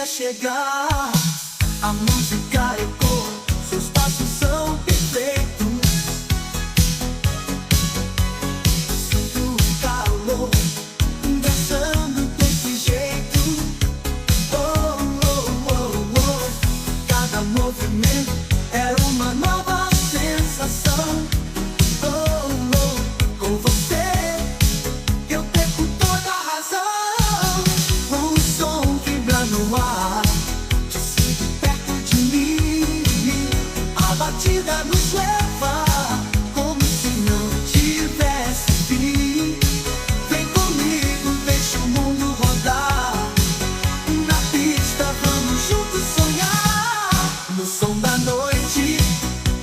dia chegar. A música ecoa, seus passos são perfeitos. Sinto o calor, dançando desse jeito. Oh, oh, oh, oh. Cada movimento é uma nova sensação. Oh, oh, com você eu perco toda a razão. O som vibra no ar, te sinto perto de mim. A batida nos leva como se não tivesse fim. Vem comigo, deixa o mundo rodar. Na pista vamos juntos sonhar. No som da noite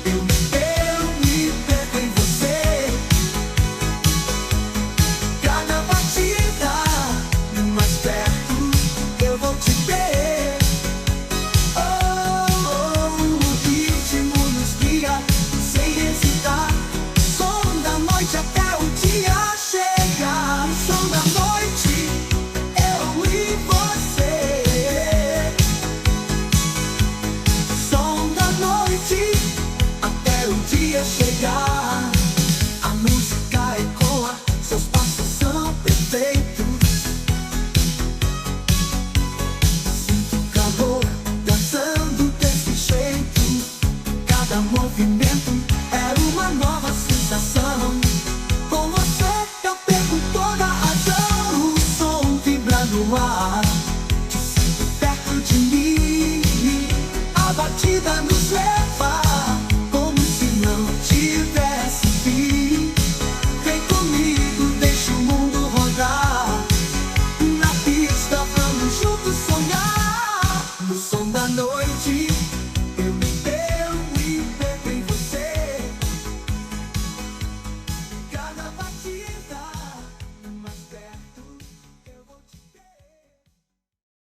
eu me perco em você. Cada batida mais perto eu vou te ver. Oh, oh, o ritmo nos guia sem hesitar. Som da noite até o dia chegar. Som da noite, eu e você. Som da noite até o dia chegar. A música ecoa, seus passos são perfeitos. Sinto o calor, dançando desse jeito. Cada movimento é uma nova sensação. Com você eu perco toda a razão. O som vibra no ar, te sinto perto de mim. A batida nos leva